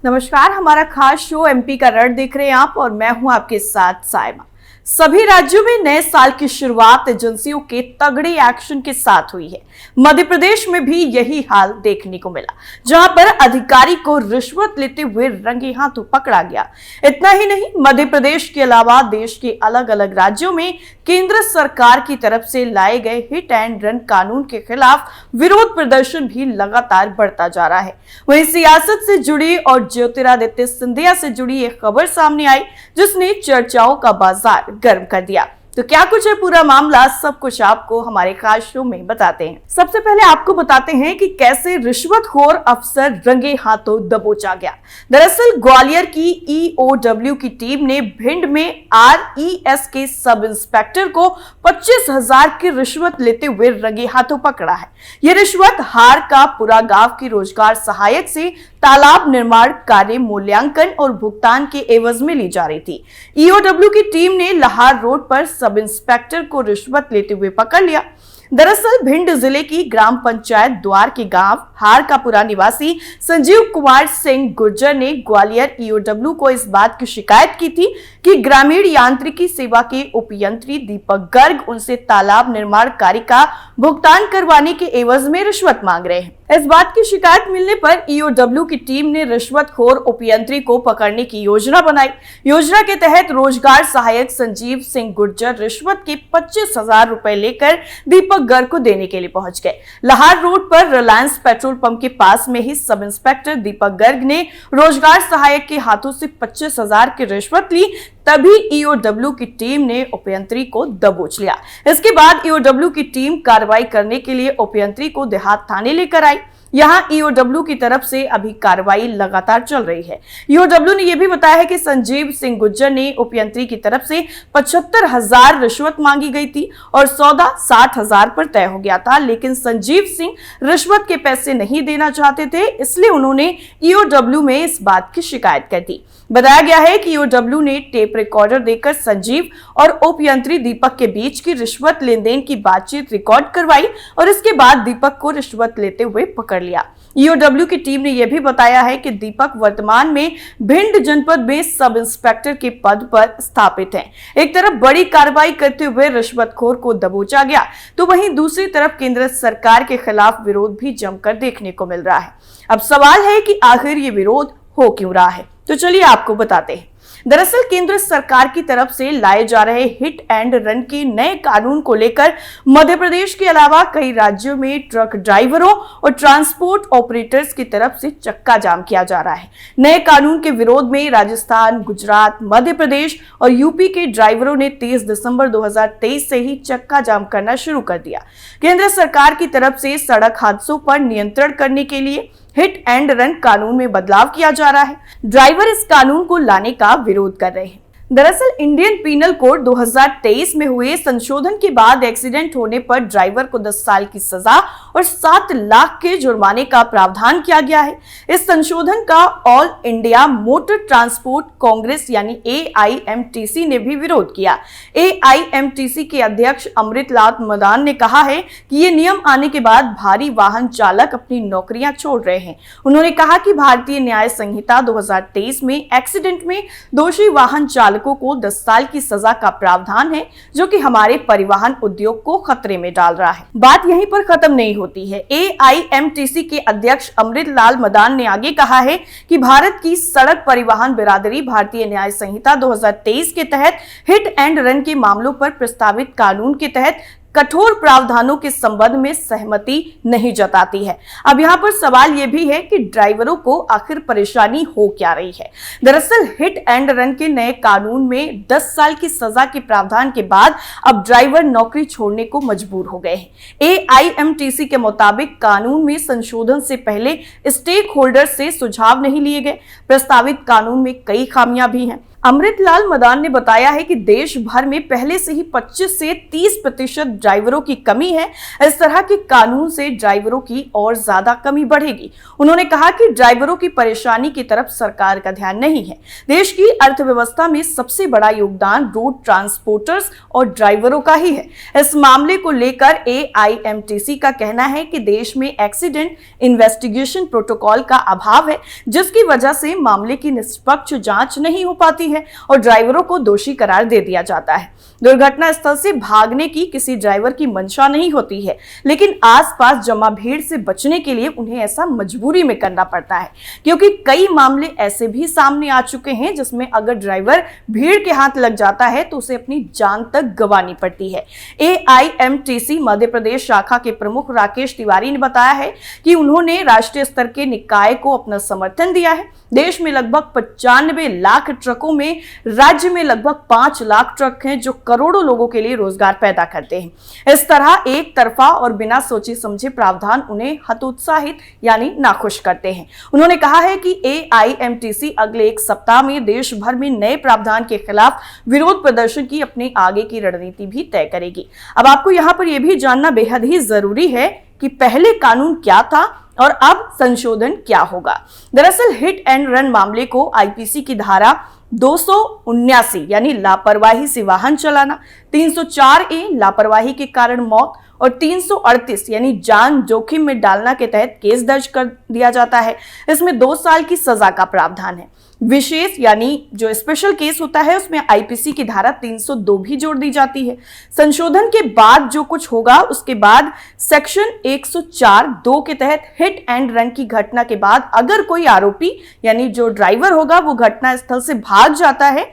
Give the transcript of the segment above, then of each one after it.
नमस्कार, हमारा खास शो एमपी का रण देख रहे हैं आप और मैं हूं आपके साथ साइमा। सभी राज्यों में नए साल की शुरुआत एजेंसियों के तगड़े एक्शन के साथ हुई है। मध्य प्रदेश में भी यही हाल देखने को मिला, जहां पर अधिकारी को रिश्वत लेते हुए रंगे हाथों पकड़ा गया। इतना ही नहीं, मध्य प्रदेश के अलावा देश के अलग अलग राज्यों में केंद्र सरकार की तरफ से लाए गए हिट एंड रन कानून के खिलाफ विरोध प्रदर्शन भी लगातार बढ़ता जा रहा है। वहीं सियासत से जुड़ी और ज्योतिरादित्य सिंधिया से जुड़ी एक खबर सामने आई, जिसने चर्चाओं का बाजार गर्म कर दिया। तो क्या कुछ है पूरा मामला, सब कुछ आपको हमारे खास शो में बताते हैं। सबसे पहले आपको बताते हैं कि कैसे रिश्वतखोर अफसर रंगे हाथों दबोचा गया। दरअसल ग्वालियर की ईओडब्ल्यू की टीम ने भिंड में आरईएस के सब इंस्पेक्टर को 25,000 की रिश्वत लेते हुए रंगे हाथों पकड़ा है। यह रिश्वत हार का पुरा गांव की रोजगार सहायक से तालाब निर्माण कार्य मूल्यांकन और भुगतान के एवज में ली जा रही थी। ईओडब्ल्यू की टीम ने लाहार रोड पर सब इंस्पेक्टर को रिश्वत लेते हुए पकड़ लिया। दरअसल भिंड जिले की ग्राम पंचायत द्वार के गांव हार का पुरा निवासी संजीव कुमार सिंह गुर्जर ने ग्वालियर ईओडब्ल्यू को इस बात की शिकायत की थी कि ग्रामीण यांत्रिकी सेवा के उपयंत्री दीपक गर्ग उनसे तालाब निर्माण कार्य का भुगतान करवाने के एवज में रिश्वत मांग रहे हैं। इस बात की शिकायत मिलने पर ईओडब्ल्यू की टीम ने रिश्वतखोर उपयंत्री को पकड़ने की योजना बनाई। योजना के तहत रोजगार सहायक संजीव सिंह गुर्जर रिश्वत के 25,000 रुपए लेकर दीपक गर्ग को देने के लिए पहुंच गए। लाहार रोड पर रिलायंस पेट्रोल पंप के पास में ही सब इंस्पेक्टर दीपक गर्ग ने रोजगार सहायक के हाथों से 25,000 की रिश्वत ली। तभी ईओडब्ल्यू की टीम ने उपयंत्री को दबोच लिया। इसके बाद ईओडब्ल्यू की टीम कार्रवाई करने के लिए उपयंत्री को देहात थाने लेकर आई। यहाँ ईओडब्ल्यू की तरफ से अभी कार्रवाई लगातार चल रही है। ईओडब्ल्यू ने यह भी बताया है कि संजीव सिंह गुर्जर ने उपयंत्री की तरफ से 75,000 रिश्वत मांगी गई थी और सौदा 60,000 पर तय हो गया था, लेकिन संजीव सिंह रिश्वत के पैसे नहीं देना चाहते थे, इसलिए उन्होंने ईओडब्ल्यू में इस बात की शिकायत कर दी। बताया गया है कि ईओडब्ल्यू ने टेप रिकॉर्डर देकर संजीव और उपयंत्री दीपक के बीच की रिश्वत लेन देन की बातचीत रिकॉर्ड करवाई और इसके बाद दीपक को रिश्वत लेते हुए पकड़ लिया। ईओडब्ल्यू की टीम ने यह भी बताया है कि दीपक वर्तमान में भिंड जनपद में सब इंस्पेक्टर के पद पर स्थापित हैं। एक तरफ बड़ी कार्रवाई करते हुए रिश्वतखोर को दबोचा गया, तो वहीं दूसरी तरफ केंद्र सरकार के खिलाफ विरोध भी जमकर देखने को मिल रहा है। अब सवाल है कि आखिर ये विरोध हो क्यों रहा है, तो चलिए आपको बताते हैं। दरअसल केंद्र सरकार की तरफ से लाए जा रहे हिट एंड रन के नए कानून को लेकर मध्य प्रदेश के अलावा कई राज्यों में ट्रक ड्राइवरों और ट्रांसपोर्ट ऑपरेटर्स की तरफ से चक्का जाम किया जा रहा है। नए कानून के विरोध में राजस्थान, गुजरात, मध्य प्रदेश और यूपी के ड्राइवरों ने 30 दिसंबर 2023 से ही चक्का जाम करना शुरू कर दिया। केंद्र सरकार की तरफ से सड़क हादसों पर नियंत्रण करने के लिए हिट एंड रन कानून में बदलाव किया जा रहा है। ड्राइवर इस कानून को लाने का विरोध कर रहे हैं। दरअसल इंडियन पीनल कोड 2023 में हुए संशोधन के बाद एक्सीडेंट होने पर ड्राइवर को 10 साल की सजा और 7 लाख के जुर्माने का प्रावधान किया गया है। इस संशोधन का all India motor transport Congress यानी एआईएमटीसी ने भी विरोध किया। एआईएमटीसी के अध्यक्ष अमृतलाल मदान ने कहा है कि ये नियम आने के बाद भारी वाहन चालक अपनी नौकरियां छोड़ रहे हैं। उन्होंने कहा कि भारतीय न्याय संहिता 2023 में एक्सीडेंट में दोषी वाहन चालक को 10 साल की सजा का प्रावधान है, जो कि हमारे परिवहन उद्योग को खतरे में डाल रहा है। बात यहीं पर खत्म नहीं होती है। एआईएमटीसी के अध्यक्ष अमृतलाल मदान ने आगे कहा है कि भारत की सड़क परिवहन बिरादरी भारतीय न्याय संहिता 2023 के तहत हिट एंड रन के मामलों पर प्रस्तावित कानून के तहत कठोर प्रावधानों के संबंध में सहमति नहीं जताती है। अब यहाँ पर सवाल यह भी है कि ड्राइवरों को आखिर परेशानी हो क्या रही है। दरअसल हिट एंड रन के नए कानून में 10 साल की सजा के प्रावधान के बाद अब ड्राइवर नौकरी छोड़ने को मजबूर हो गए हैं। एआईएमटीसी के मुताबिक कानून में संशोधन से पहले स्टेक होल्डर से सुझाव नहीं लिए गए। प्रस्तावित कानून में कई खामियां भी हैं। अमृतलाल मदान ने बताया है कि देश भर में पहले से ही 25 से 30% ड्राइवरों की कमी है। इस तरह के कानून से ड्राइवरों की और ज्यादा कमी बढ़ेगी। उन्होंने कहा कि ड्राइवरों की परेशानी की तरफ सरकार का ध्यान नहीं है। देश की अर्थव्यवस्था में सबसे बड़ा योगदान रोड ट्रांसपोर्टर्स और ड्राइवरों का ही है। इस मामले को लेकर AIMTC का कहना है कि देश में एक्सीडेंट इन्वेस्टिगेशन प्रोटोकॉल का अभाव है, जिसकी वजह से मामले की निष्पक्ष जांच नहीं हो पाती है और ड्राइवरों को दोषी करार दे दिया जाता है। दुर्घटना स्थल से भागने की किसी ड्राइवर की मंशा नहीं होती है, लेकिन आसपास जमा भीड़ से बचने के लिए उन्हें ऐसा मजबूरी में करना पड़ता है, क्योंकि कई मामले ऐसे भी सामने आ चुके हैं जिसमें अगर ड्राइवर भीड़ के हाथ लग जाता है तो उसे अपनी जान तक गंवानी पड़ती है। AIMTC मध्य प्रदेश शाखा के प्रमुख राकेश तिवारी ने बताया है कि उन्होंने राष्ट्रीय स्तर के निकाय को अपना समर्थन दिया है। देश में लगभग 95 लाख ट्रकों में राज्य में लगभग 5 लाख ट्रक हैं जो करोड़ों लोगों के लिए रोजगार पैदा करते हैं। इस तरह एक तरफा और बिना सोचे समझे प्रावधान उन्हें हतोत्साहित यानी नाखुश करते हैं। उन्होंने कहा है कि AIMTC अगले एक सप्ताह में देश भर में नए प्रावधान के खिलाफ विरोध प्रदर्शन की अपने आगे की रणनीति भी तय करेगी। अब आपको यहाँ पर यह भी जानना बेहद ही जरूरी है कि पहले कानून क्या था और अब संशोधन क्या होगा। दरअसल हिट एंड रन मामले को IPC की धारा 279 यानी लापरवाही से वाहन चलाना, 304A लापरवाही के कारण मौत और 338 यानी जान जोखिम में डालना के तहत केस दर्ज कर दिया जाता है। इसमें 2 साल की सजा का प्रावधान है। विशेष यानी जो स्पेशल केस होता है उसमें IPC की धारा 302 भी जोड़ दी जाती है। संशोधन के बाद जो कुछ होगा उसके बाद सेक्शन 104(2) के तहत हिट एंड रन की घटना के बाद अगर कोई आरोपी यानी जो ड्राइवर होगा वो घटना स्थल से भाग जाता है,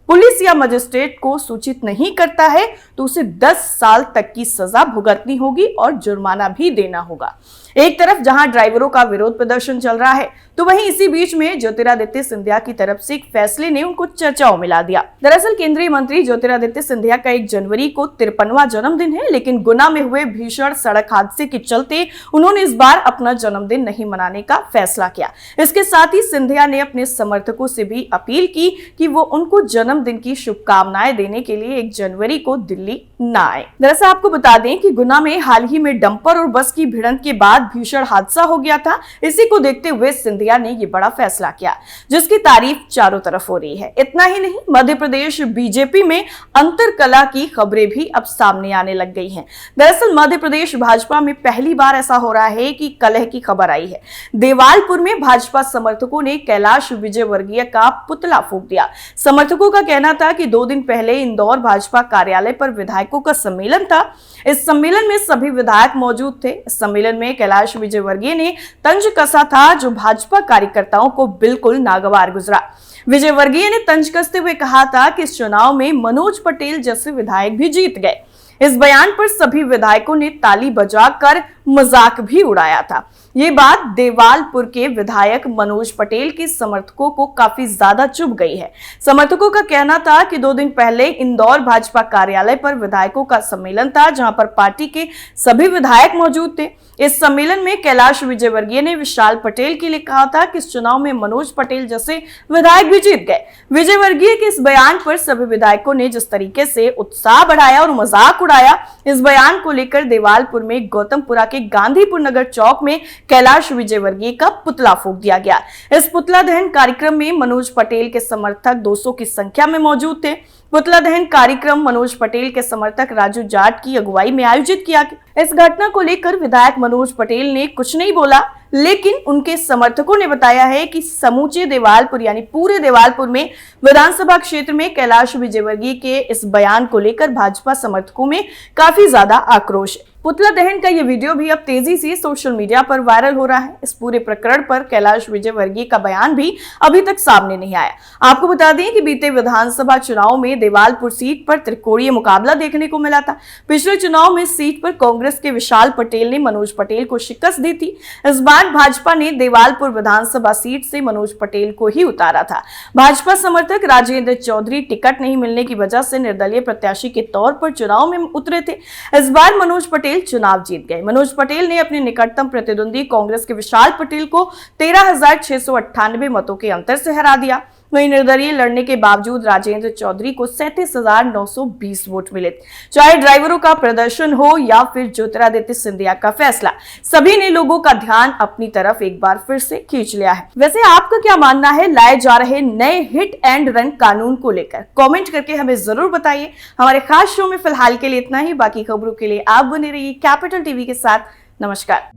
पुलिस या मजिस्ट्रेट को सूचित नहीं करता है, तो उसे 10 साल तक की सजा भुगतनी होगी और जुर्माना भी देना होगा। एक तरफ जहां ड्राइवरों का विरोध प्रदर्शन चल रहा है, तो वहीं इसी बीच में ज्योतिरादित्य सिंधिया की तरफ से एक फैसले ने उनको चर्चाओं में ला दिया। दरअसल केंद्रीय मंत्री ज्योतिरादित्य सिंधिया का 1 जनवरी को 53वां जन्मदिन है, लेकिन गुना में हुए भीषण सड़क हादसे के चलते उन्होंने इस बार अपना जन्मदिन नहीं मनाने का फैसला किया। इसके साथ ही सिंधिया ने अपने समर्थकों से भी अपील की कि वो उनको जन्मदिन की शुभकामनाएं देने के लिए 1 जनवरी को दिल्ली न आए। दरअसल आपको बता दें कि गुना में हाल ही में डंपर और बस की भिड़ंत के बाद भीषण हादसा हो गया था। इसी को देखते हुए सिंधिया ने ये बड़ा फैसला किया, जिसकी तारीफ चारों तरफ हो रही है। इतना ही नहीं, मध्य प्रदेश बीजेपी में अंतरकलह की खबरें भी अब सामने आने लग गई हैं। दरअसल मध्य प्रदेश भाजपा में पहली बार ऐसा हो रहा है कि कलह की खबर आई है। देवालपुर में भाजपा समर्थकों ने कैलाश विजयवर्गीय का पुतला फूंक दिया। समर्थकों का कहना था कि 2 दिन पहले इंदौर भाजपा कार्यालय पर विधायकों का सम्मेलन था। इस सम्मेलन में सभी विधायक मौजूद थे। इस सम्मेलन में कैलाश विजयवर्गीय ने तंज कसा था, जो भाजपा कार्यकर्ताओं को बिल्कुल नागवार गुजरा। विजयवर्गीय ने तंज कसते हुए कहा था कि इस चुनाव में मनोज पटेल जैसे विधायक भी जीत गए। इस बयान पर सभी विधायकों ने ताली बजाकर मजाक भी उड़ाया था। ये बात देवालपुर के विधायक मनोज पटेल के समर्थकों को काफी ज्यादा चुभ गई है। समर्थकों का कहना था कि 2 दिन पहले इंदौर भाजपा कार्यालय पर विधायकों का सम्मेलन था, जहां पर पार्टी के सभी विधायक मौजूद थे। इस सम्मेलन में कैलाश विजयवर्गीय ने विशाल पटेल के लिए कहा था कि इस चुनाव में मनोज पटेल जैसे विधायक भी जीत गए। विजयवर्गीय के इस बयान पर सभी विधायकों ने जिस तरीके से उत्साह बढ़ाया और मजाक उड़ाया, इस बयान को लेकर देवालपुर में गौतमपुरा के गांधीपुर नगर चौक में कैलाश विजयवर्गीय का पुतला फूंक दिया गया। इस पुतला दहन कार्यक्रम में मनोज पटेल के समर्थक 200 की संख्या में मौजूद थे। पुतला दहन कार्यक्रम मनोज पटेल के समर्थक राजू जाट की अगुवाई में आयोजित किया गया। इस घटना को लेकर विधायक मनोज पटेल ने कुछ नहीं बोला, लेकिन उनके समर्थकों ने बताया है कि समूचे देवालपुर यानी पूरे देवालपुर में विधानसभा क्षेत्र में कैलाश विजयवर्गीय के इस बयान को लेकर भाजपा समर्थकों में काफी ज्यादा आक्रोश है। पुतला दहन का ये वीडियो भी अब तेजी से सोशल मीडिया पर वायरल हो रहा है। इस पूरे प्रकरण पर कैलाश विजयवर्गीय का बयान भी अभी तक सामने नहीं आया। आपको बता दें कि बीते विधानसभा चुनाव में देवालपुर सीट पर त्रिकोणीय मुकाबला देखने को मिला था। पिछले चुनाव में सीट पर कांग्रेस के विशाल पटेल ने मनोज पटेल को शिकस्त दी थी। इस बार भाजपा ने देवालपुर विधानसभा सीट से मनोज पटेल को ही उतारा था। भाजपा समर्थक राजेंद्र चौधरी टिकट नहीं मिलने की वजह से निर्दलीय प्रत्याशी के तौर पर चुनाव में उतरे थे। इस बार मनोज पटेल चुनाव जीत गए। मनोज पटेल ने अपने निकटतम प्रतिद्वंदी कांग्रेस के विशाल पटेल को 13,698 मतों के अंतर से हरा दिया। वहीं निर्दलीय लड़ने के बावजूद राजेंद्र चौधरी को 37,920 वोट मिले। चाहे ड्राइवरों का प्रदर्शन हो या फिर ज्योतिरादित्य सिंधिया का फैसला, सभी ने लोगों का ध्यान अपनी तरफ एक बार फिर से खींच लिया है। वैसे आपका क्या मानना है लाए जा रहे नए हिट एंड रन कानून को लेकर? कमेंट करके हमें जरूर बताइए। हमारे खास शो में फिलहाल के लिए इतना ही। बाकी खबरों के लिए आप बने रहिए कैपिटल टीवी के साथ। नमस्कार।